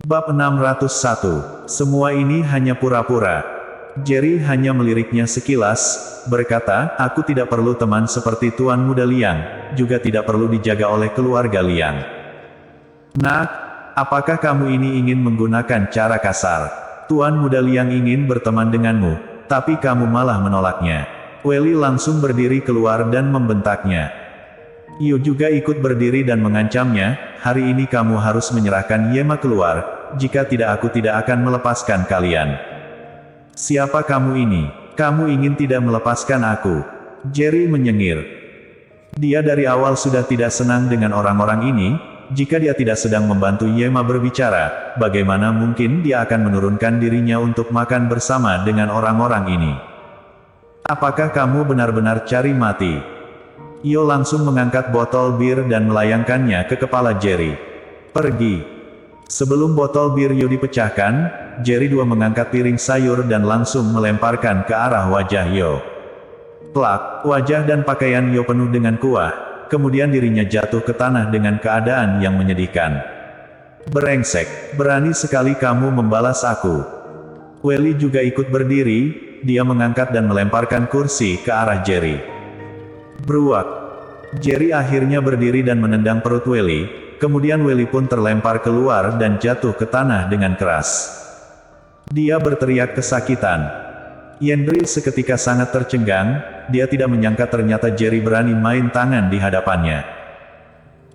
Bab 601. Semua ini hanya pura-pura. Jerry hanya meliriknya sekilas, berkata, aku tidak perlu teman seperti Tuan Muda Liang, juga tidak perlu dijaga oleh keluarga Liang. Nak, apakah kamu ini ingin menggunakan cara kasar? Tuan Muda Liang ingin berteman denganmu, tapi kamu malah menolaknya. Welly langsung berdiri keluar dan membentaknya. Yu juga ikut berdiri dan mengancamnya, hari ini kamu harus menyerahkan Yema keluar, jika tidak aku tidak akan melepaskan kalian. Siapa kamu ini? Kamu ingin tidak melepaskan aku? Jerry menyengir. Dia dari awal sudah tidak senang dengan orang-orang ini, jika dia tidak sedang membantu Yema berbicara, bagaimana mungkin dia akan menurunkan dirinya untuk makan bersama dengan orang-orang ini? Apakah kamu benar-benar cari mati? Yo langsung mengangkat botol bir dan melayangkannya ke kepala Jerry. Pergi. Sebelum botol bir Yo dipecahkan, Jerry II mengangkat piring sayur dan langsung melemparkan ke arah wajah Yo. Plak, wajah dan pakaian Yo penuh dengan kuah, kemudian dirinya jatuh ke tanah dengan keadaan yang menyedihkan. Brengsek, berani sekali kamu membalas aku. Welly juga ikut berdiri, dia mengangkat dan melemparkan kursi ke arah Jerry. Beruak. Jerry akhirnya berdiri dan menendang perut Welly, kemudian Welly pun terlempar keluar dan jatuh ke tanah dengan keras. Dia berteriak kesakitan. Yendri seketika sangat tercengang, dia tidak menyangka ternyata Jerry berani main tangan di hadapannya.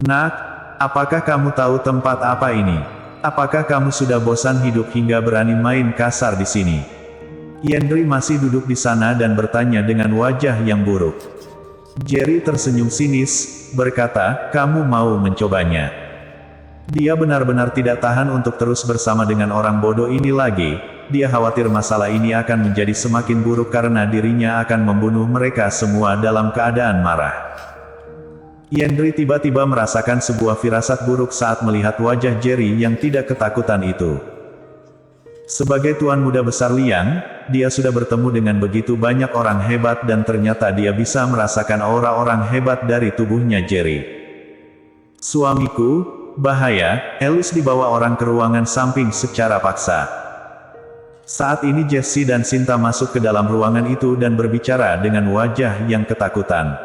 Nak, apakah kamu tahu tempat apa ini? Apakah kamu sudah bosan hidup hingga berani main kasar di sini? Yendri masih duduk di sana dan bertanya dengan wajah yang buruk. Jerry tersenyum sinis, berkata, kamu mau mencobanya. Dia benar-benar tidak tahan untuk terus bersama dengan orang bodoh ini lagi, dia khawatir masalah ini akan menjadi semakin buruk karena dirinya akan membunuh mereka semua dalam keadaan marah. Yendri tiba-tiba merasakan sebuah firasat buruk saat melihat wajah Jerry yang tidak ketakutan itu. Sebagai Tuan Muda Besar Liang, dia sudah bertemu dengan begitu banyak orang hebat dan ternyata dia bisa merasakan aura orang hebat dari tubuhnya Jerry. Suamiku, bahaya, Alice dibawa orang ke ruangan samping secara paksa. Saat ini Jessie dan Sinta masuk ke dalam ruangan itu dan berbicara dengan wajah yang ketakutan.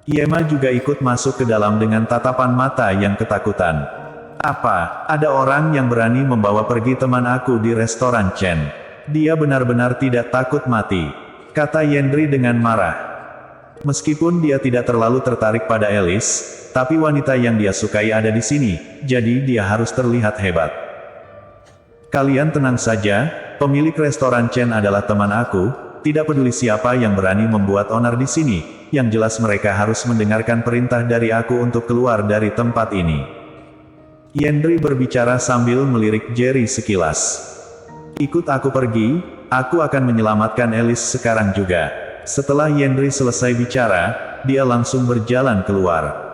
Yema juga ikut masuk ke dalam dengan tatapan mata yang ketakutan. Apa, ada orang yang berani membawa pergi teman aku di restoran Chen? Dia benar-benar tidak takut mati, kata Yendri dengan marah. Meskipun dia tidak terlalu tertarik pada Alice, tapi wanita yang dia sukai ada di sini, jadi dia harus terlihat hebat. Kalian tenang saja, pemilik restoran Chen adalah teman aku, tidak peduli siapa yang berani membuat onar di sini, yang jelas mereka harus mendengarkan perintah dari aku untuk keluar dari tempat ini. Yendri berbicara sambil melirik Jerry sekilas. Ikut aku pergi, aku akan menyelamatkan Alice sekarang juga. Setelah Yendri selesai bicara, dia langsung berjalan keluar.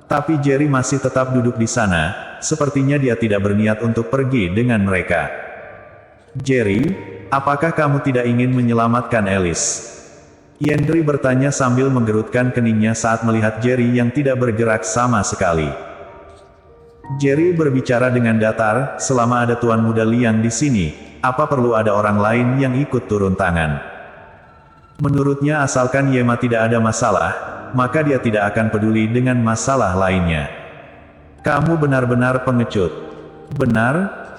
Tapi Jerry masih tetap duduk di sana, sepertinya dia tidak berniat untuk pergi dengan mereka. Jerry, apakah kamu tidak ingin menyelamatkan Alice? Yendri bertanya sambil menggerutkan keningnya saat melihat Jerry yang tidak bergerak sama sekali. Jerry berbicara dengan datar, selama ada Tuan Muda Liang di sini, apa perlu ada orang lain yang ikut turun tangan? Menurutnya asalkan Yema tidak ada masalah, maka dia tidak akan peduli dengan masalah lainnya. Kamu benar-benar pengecut. Benar,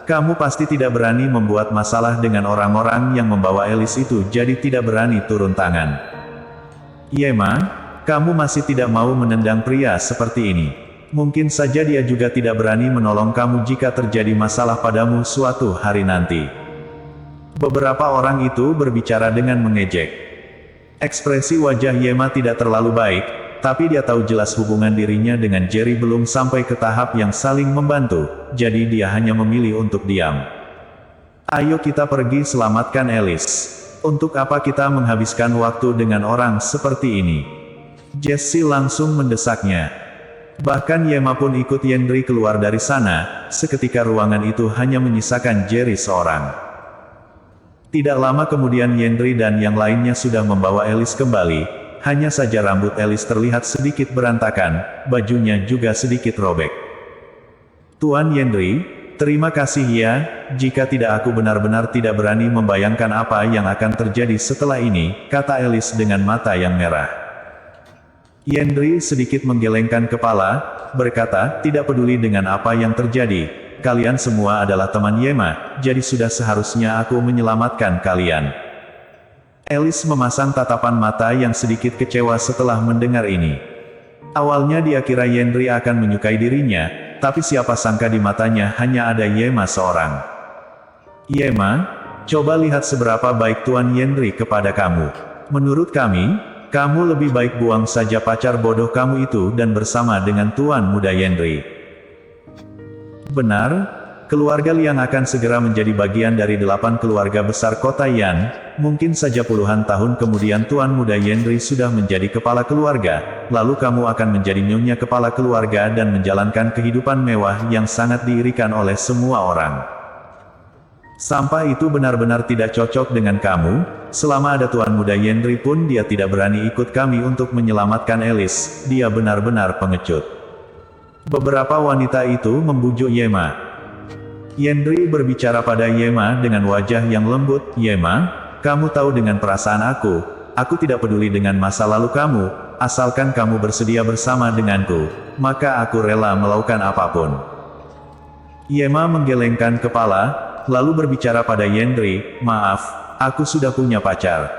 kamu pasti tidak berani membuat masalah dengan orang-orang yang membawa Alice itu jadi tidak berani turun tangan. Yema, kamu masih tidak mau menendang pria seperti ini. Mungkin saja dia juga tidak berani menolong kamu jika terjadi masalah padamu suatu hari nanti. Beberapa orang itu berbicara dengan mengejek. Ekspresi wajah Yema tidak terlalu baik, tapi dia tahu jelas hubungan dirinya dengan Jerry belum sampai ke tahap yang saling membantu, jadi dia hanya memilih untuk diam. Ayo kita pergi selamatkan Alice. Untuk apa kita menghabiskan waktu dengan orang seperti ini? Jessie langsung mendesaknya. Bahkan Yema pun ikut Yendri keluar dari sana, seketika ruangan itu hanya menyisakan Jerry seorang. Tidak lama kemudian Yendri dan yang lainnya sudah membawa Alice kembali, hanya saja rambut Alice terlihat sedikit berantakan, bajunya juga sedikit robek. Tuan Yendri, terima kasih ya, jika tidak aku benar-benar tidak berani membayangkan apa yang akan terjadi setelah ini, kata Alice dengan mata yang merah. Yendri sedikit menggelengkan kepala, berkata, tidak peduli dengan apa yang terjadi, kalian semua adalah teman Yema, jadi sudah seharusnya aku menyelamatkan kalian. Alice memasang tatapan mata yang sedikit kecewa setelah mendengar ini. Awalnya dia kira Yendri akan menyukai dirinya, tapi siapa sangka di matanya hanya ada Yema seorang. Yema, coba lihat seberapa baik Tuan Yendri kepada kamu. Menurut kami, kamu lebih baik buang saja pacar bodoh kamu itu dan bersama dengan Tuan Muda Yendri. Benar, keluarga Liang akan segera menjadi bagian dari 8 keluarga besar kota Yan. Mungkin saja puluhan tahun kemudian Tuan Muda Yendri sudah menjadi kepala keluarga, lalu kamu akan menjadi nyonya kepala keluarga dan menjalankan kehidupan mewah yang sangat diirikan oleh semua orang. Sampah itu benar-benar tidak cocok dengan kamu, selama ada Tuan Muda Yendri pun dia tidak berani ikut kami untuk menyelamatkan Alice, dia benar-benar pengecut. Beberapa wanita itu membujuk Yema. Yendri berbicara pada Yema dengan wajah yang lembut, Yema, kamu tahu dengan perasaan aku tidak peduli dengan masa lalu kamu, asalkan kamu bersedia bersama denganku, maka aku rela melakukan apapun. Yema menggelengkan kepala, lalu berbicara pada Yendri, maaf, aku sudah punya pacar.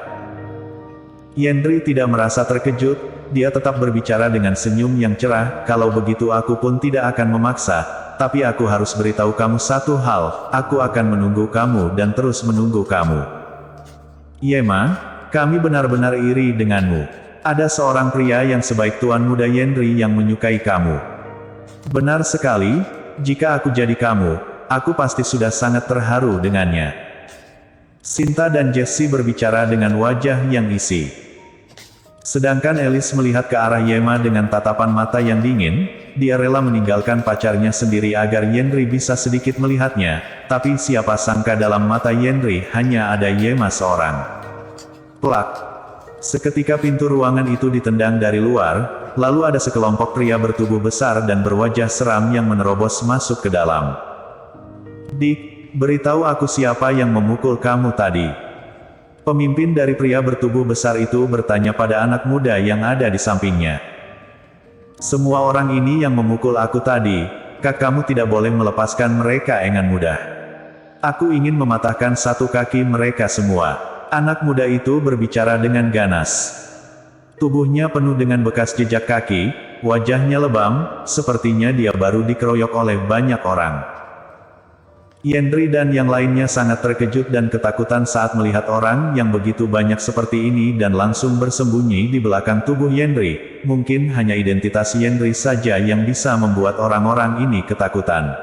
Yendri tidak merasa terkejut, dia tetap berbicara dengan senyum yang cerah, kalau begitu aku pun tidak akan memaksa, tapi aku harus beritahu kamu satu hal, aku akan menunggu kamu dan terus menunggu kamu. Yema, kami benar-benar iri denganmu. Ada seorang pria yang sebaik Tuan Muda Yendri yang menyukai kamu. Benar sekali, jika aku jadi kamu, aku pasti sudah sangat terharu dengannya. Sinta dan Jessie berbicara dengan wajah yang isi. Sedangkan Alice melihat ke arah Yema dengan tatapan mata yang dingin, dia rela meninggalkan pacarnya sendiri agar Yendri bisa sedikit melihatnya, tapi siapa sangka dalam mata Yendri hanya ada Yema seorang. Plak! Seketika pintu ruangan itu ditendang dari luar, lalu ada sekelompok pria bertubuh besar dan berwajah seram yang menerobos masuk ke dalam. Dick, beritahu aku siapa yang memukul kamu tadi. Pemimpin dari pria bertubuh besar itu bertanya pada anak muda yang ada di sampingnya. Semua orang ini yang memukul aku tadi, kamu tidak boleh melepaskan mereka dengan mudah. Aku ingin mematahkan satu kaki mereka semua. Anak muda itu berbicara dengan ganas. Tubuhnya penuh dengan bekas jejak kaki, wajahnya lebam, sepertinya dia baru dikeroyok oleh banyak orang. Yendri dan yang lainnya sangat terkejut dan ketakutan saat melihat orang yang begitu banyak seperti ini dan langsung bersembunyi di belakang tubuh Yendri. Mungkin hanya identitas Yendri saja yang bisa membuat orang-orang ini ketakutan.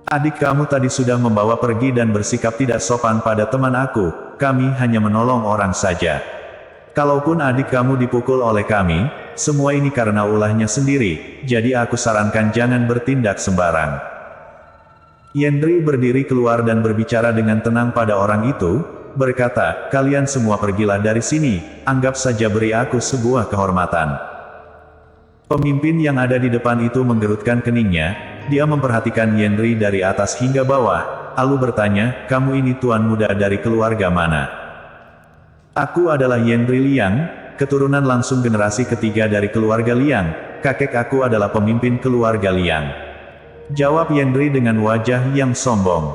Adik kamu tadi sudah membawa pergi dan bersikap tidak sopan pada teman aku, kami hanya menolong orang saja. Kalaupun adik kamu dipukul oleh kami, semua ini karena ulahnya sendiri, jadi aku sarankan jangan bertindak sembarang. Yendri berdiri keluar dan berbicara dengan tenang pada orang itu, berkata, kalian semua pergilah dari sini, anggap saja beri aku sebuah kehormatan. Pemimpin yang ada di depan itu menggerutkan keningnya, dia memperhatikan Yendri dari atas hingga bawah, lalu bertanya, kamu ini tuan muda dari keluarga mana? Aku adalah Yendri Liang, keturunan langsung generasi ketiga dari keluarga Liang, kakek aku adalah pemimpin keluarga Liang. Jawab Yendri dengan wajah yang sombong.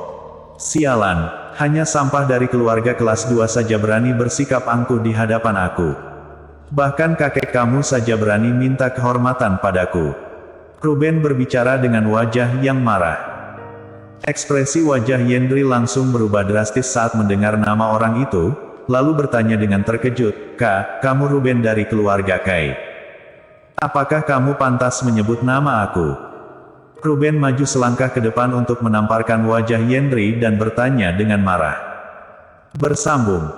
Sialan, hanya sampah dari keluarga kelas 2 saja berani bersikap angkuh di hadapan aku. Bahkan kakek kamu saja berani minta kehormatan padaku. Ruben berbicara dengan wajah yang marah. Ekspresi wajah Yendri langsung berubah drastis saat mendengar nama orang itu, lalu bertanya dengan terkejut, kamu Ruben dari keluarga Kai. Apakah kamu pantas menyebut nama aku? Ruben maju selangkah ke depan untuk menamparkan wajah Yendri dan bertanya dengan marah. Bersambung.